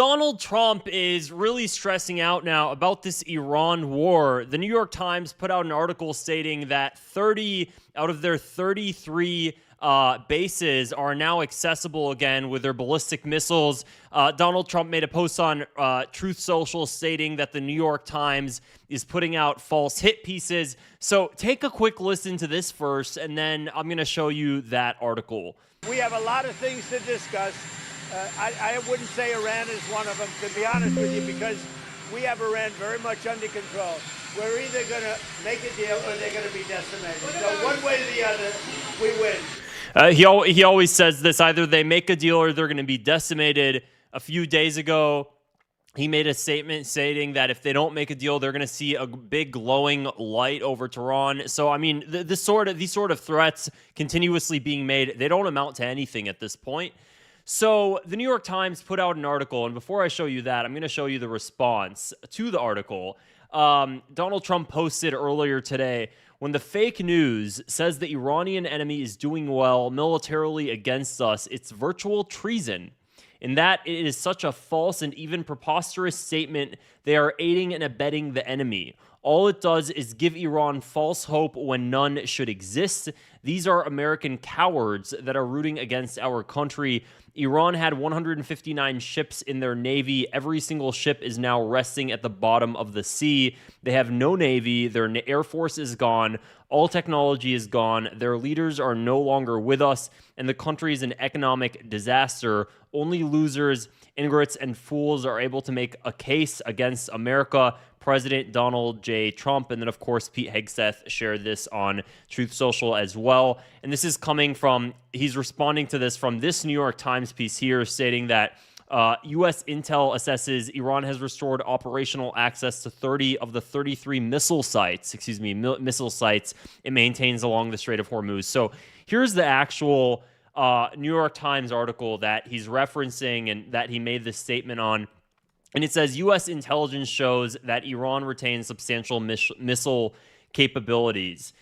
Donald Trump is really stressing out now about this Iran war. The New York Times put out an article stating that 30 out of their 33 bases are now accessible again with their ballistic missiles. Donald Trump made a post on Truth Social stating that the New York Times is putting out false hit pieces. So take a quick listen to this first, and then I'm going to show you that article. We have a lot of things to discuss. I wouldn't say Iran is one of them, to be honest with you, because we have Iran very much under control. We're either going to make a deal or they're going to be decimated. So one way or the other, we win. He always says this: either they make a deal or they're going to be decimated. A few days ago, he made a statement stating that if they don't make a deal, they're going to see a big glowing light over Tehran. So, I mean, these sort of threats continuously being made, they don't amount to anything at this point. So the New York Times put out an article, and before I show you that, I'm going to show you the response to the article. Donald Trump posted earlier today, when the fake news says the Iranian enemy is doing well militarily against us, it's virtual treason. In that it is such a false and even preposterous statement, they are aiding and abetting the enemy. All it does is give Iran false hope when none should exist. These are American cowards that are rooting against our country. Iran had 159 ships in their navy. Every single ship is now resting at the bottom of the sea. They have no navy. Their air force is gone. All technology is gone. Their leaders are no longer with us, and the country is an economic disaster. Only losers, ingrates, and fools are able to make a case against America. President Donald J. Trump. And then, of course, Pete Hegseth shared this on Truth Social as well. And this is coming from, he's responding to this from this New York Times piece here, stating that U.S. intel assesses Iran has restored operational access to 30 of the 33 missile sites it maintains along the Strait of Hormuz. So here's the actual New York Times article that he's referencing and that he made this statement on. And it says, U.S. intelligence shows that Iran retains substantial missile capabilities.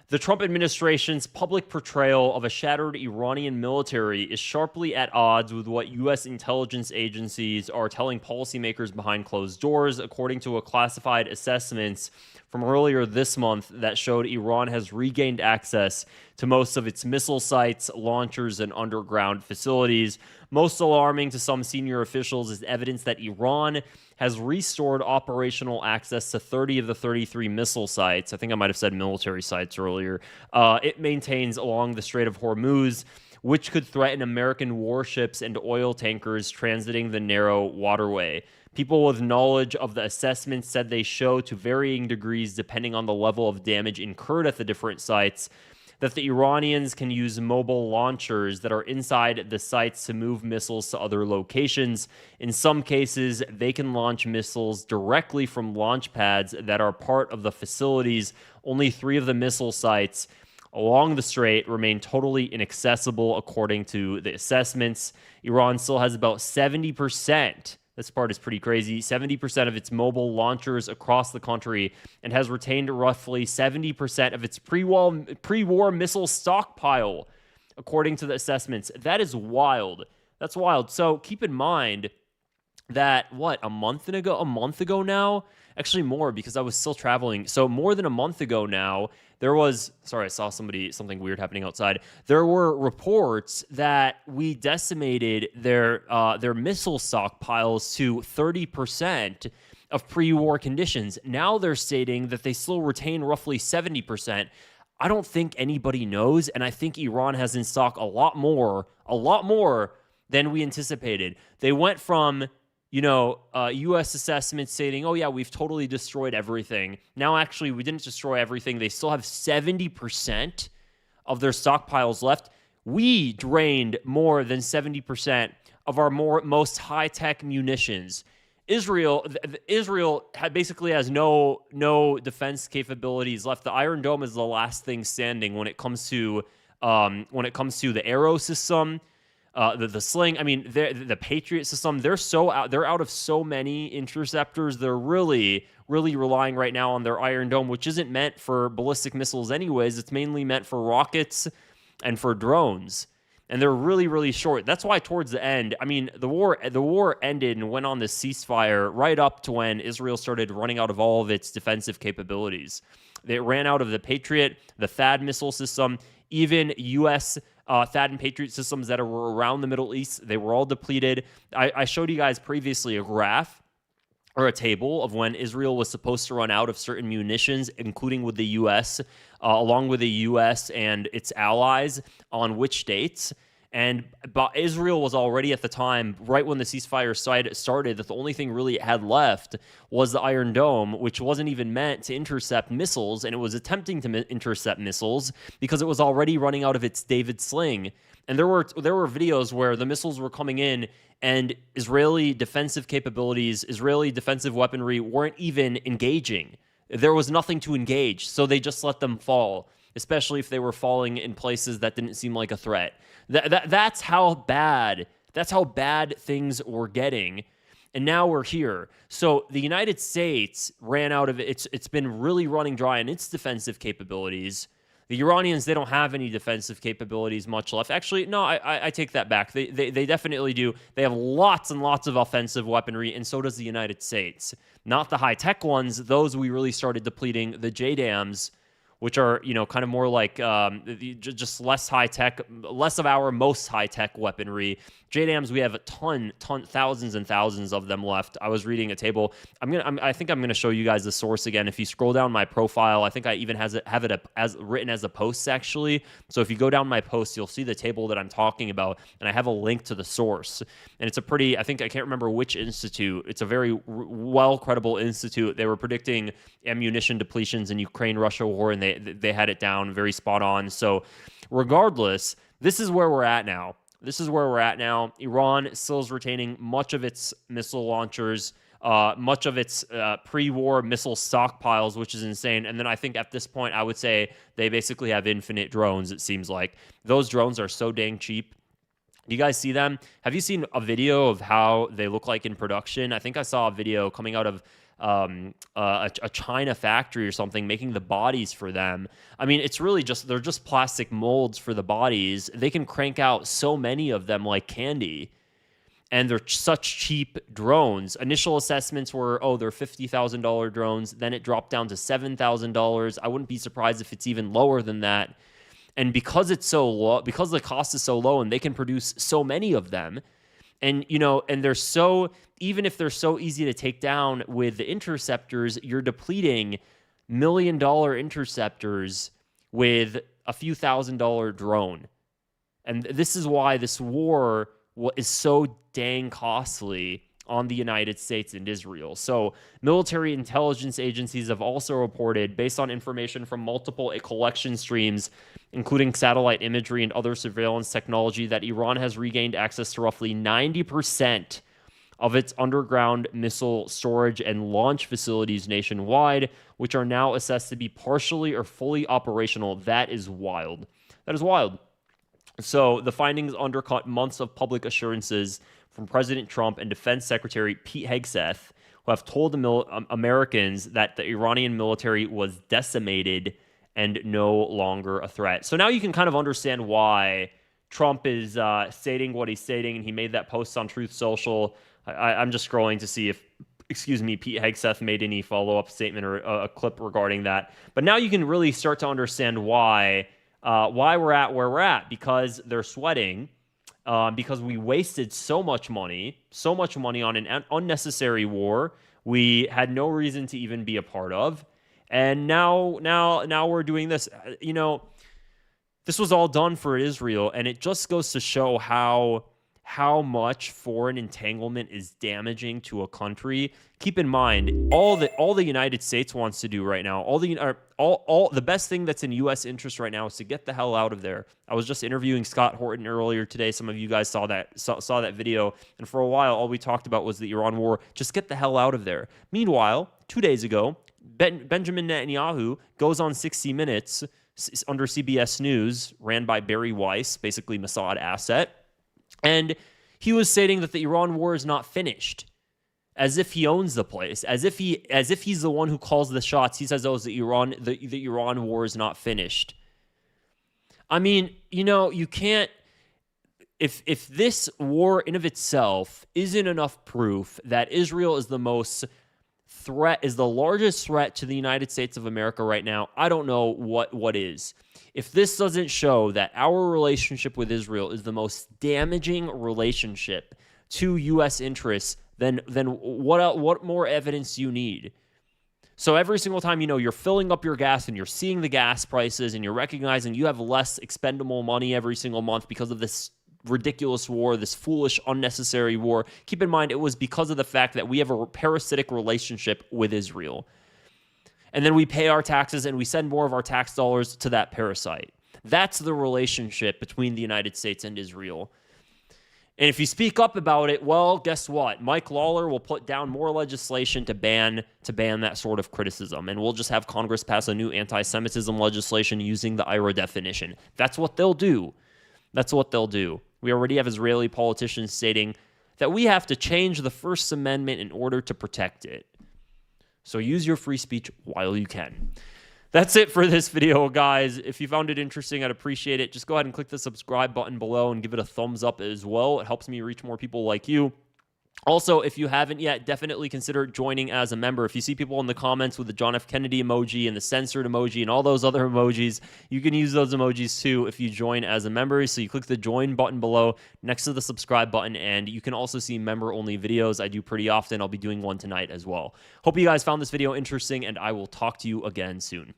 The Trump administration's public portrayal of a shattered Iranian military is sharply at odds with what U.S. intelligence agencies are telling policymakers behind closed doors, according to a classified assessments from earlier this month that showed Iran has regained access to most of its missile sites, launchers, and underground facilities. Most alarming to some senior officials is evidence that Iran has restored operational access to 30 of the 33 missile sites. I think I might have said military sites earlier. It maintains along the Strait of Hormuz, which could threaten American warships and oil tankers transiting the narrow waterway. People with knowledge of the assessments said they show, to varying degrees depending on the level of damage incurred at the different sites, that the Iranians can use mobile launchers that are inside the sites to move missiles to other locations. In some cases, they can launch missiles directly from launch pads that are part of the facilities. Only 3 of the missile sites along the strait remain totally inaccessible, according to the assessments. Iran still has about 70%. This part is pretty crazy. 70% of its mobile launchers across the country, and has retained roughly 70% of its pre-war missile stockpile, according to the assessments. That is wild. That's wild. So keep in mind that, a month ago now? Actually more, because I was still traveling. So more than a month ago now, there was, sorry, I saw something weird happening outside. There were reports that we decimated their missile stockpiles to 30% of pre-war conditions. Now they're stating that they still retain roughly 70%. I don't think anybody knows, and I think Iran has in stock a lot more than we anticipated. They went from U.S. assessments stating, oh yeah, we've totally destroyed everything. Now, actually, we didn't destroy everything. They still have 70% of their stockpiles left. We drained more than 70% of our most high-tech munitions. Israel basically has no defense capabilities left. The Iron Dome is the last thing standing when it comes to the arrow system. The sling, I mean, the Patriot system, they're out of so many interceptors. They're really, really relying right now on their Iron Dome, which isn't meant for ballistic missiles anyways. It's mainly meant for rockets and for drones. and they're really, really short. That's why towards the end, I mean, the war ended and went on this ceasefire right up to when Israel started running out of all of its defensive capabilities. They ran out of the Patriot, the THAAD missile system, even U.S. THAAD and Patriot systems that were around the Middle East. They were all depleted. I showed you guys previously a graph or a table of when Israel was supposed to run out of certain munitions, including with the U.S., along with the U.S. and its allies, on which dates. And Israel was already at the time, right when the ceasefire started, that the only thing really it had left was the Iron Dome, which wasn't even meant to intercept missiles, and it was attempting to intercept missiles because it was already running out of its David Sling. And there were videos where the missiles were coming in and Israeli defensive capabilities, Israeli defensive weaponry weren't even engaging. There was nothing to engage, so they just let them fall, especially if they were falling in places that didn't seem like a threat. That's how bad things were getting. And now we're here. So the United States ran out of it. It's been really running dry on its defensive capabilities. The Iranians, they don't have any defensive capabilities much left. Actually, no, I take that back. They definitely do. They have lots and lots of offensive weaponry, and so does the United States. Not the high-tech ones. Those we really started depleting. The JDAMs, which are, kind of more like just less high-tech, less of our most high-tech weaponry. JDAMs, we have thousands and thousands of them left. I was reading a table. I think I'm gonna show you guys the source again. If you scroll down my profile, I think I even have it as written as a post actually. So if you go down my post, you'll see the table that I'm talking about, and I have a link to the source. And it's a pretty, I can't remember which institute. It's a very well credible institute. They were predicting ammunition depletions in Ukraine-Russia war, and they had it down very spot on. So regardless, this is where we're at now. Iran still is retaining much of its missile launchers, much of its pre-war missile stockpiles, which is insane. And then I think at this point, I would say they basically have infinite drones, it seems like. Those drones are so dang cheap. Do you guys see them? Have you seen a video of how they look like in production? I think I saw a video coming out of a China factory or something making the bodies for them. I mean, it's really they're just plastic molds for the bodies. They can crank out so many of them like candy, and they're such cheap drones. Initial assessments were, they're $50,000 drones. Then it dropped down to $7,000. I wouldn't be surprised if it's even lower than that. And because it's so low, because the cost is so low and they can produce so many of them, and, and they're so, even if they're so easy to take down with the interceptors, you're depleting $1 million interceptors with a few $1,000 drone. And this is why this war is so dang costly on the United States and Israel. So military intelligence agencies have also reported, based on information from multiple collection streams, including satellite imagery and other surveillance technology, that Iran has regained access to roughly 90% of its underground missile storage and launch facilities nationwide, which are now assessed to be partially or fully operational. That is wild. So the findings undercut months of public assurances from President Trump and Defense Secretary Pete Hegseth, who have told Americans that the Iranian military was decimated and no longer a threat. So now you can kind of understand why Trump is stating what he's stating, and he made that post on Truth Social. I'm just scrolling to see if, Pete Hegseth made any follow-up statement or a clip regarding that. But now you can really start to understand why we're at where we're at, because they're sweating, because we wasted so much money on an unnecessary war we had no reason to even be a part of. And now we're doing this. This was all done for Israel, and it just goes to show how much foreign entanglement is damaging to a country. Keep in mind, all the United States wants to do right now, all the best thing that's in U.S. interest right now is to get the hell out of there. I was just interviewing Scott Horton earlier today. Some of you guys saw that video, and for a while, all we talked about was the Iran war. Just get the hell out of there. Meanwhile, 2 days ago, Benjamin Netanyahu goes on 60 Minutes under CBS News, ran by Barry Weiss, basically Mossad asset, and he was stating that the Iran war is not finished, as if he owns the place, as if he's the one who calls the shots. He says, the Iran war is not finished. I mean, you can't. if this war in of itself isn't enough proof that Israel is the largest threat to the United States of America right now, I don't know what is. If this doesn't show that our relationship with Israel is the most damaging relationship to U.S. interests, then what more evidence do you need? So every single time, you're filling up your gas and you're seeing the gas prices and you're recognizing you have less expendable money every single month because of this ridiculous war, this foolish, unnecessary war. Keep in mind, it was because of the fact that we have a parasitic relationship with Israel. And then we pay our taxes and we send more of our tax dollars to that parasite. That's the relationship between the United States and Israel. And if you speak up about it, well, guess what? Mike Lawler will put down more legislation to ban that sort of criticism. And we'll just have Congress pass a new anti-Semitism legislation using the IRA definition. That's what they'll do. That's what they'll do. We already have Israeli politicians stating that we have to change the First Amendment in order to protect it. So use your free speech while you can. That's it for this video, guys. If you found it interesting, I'd appreciate it. Just go ahead and click the subscribe button below and give it a thumbs up as well. It helps me reach more people like you. Also, if you haven't yet, definitely consider joining as a member. If you see people in the comments with the John F. Kennedy emoji and the censored emoji and all those other emojis, you can use those emojis too if you join as a member. So you click the join button below next to the subscribe button, and you can also see member-only videos I do pretty often. I'll be doing one tonight as well. Hope you guys found this video interesting, and I will talk to you again soon.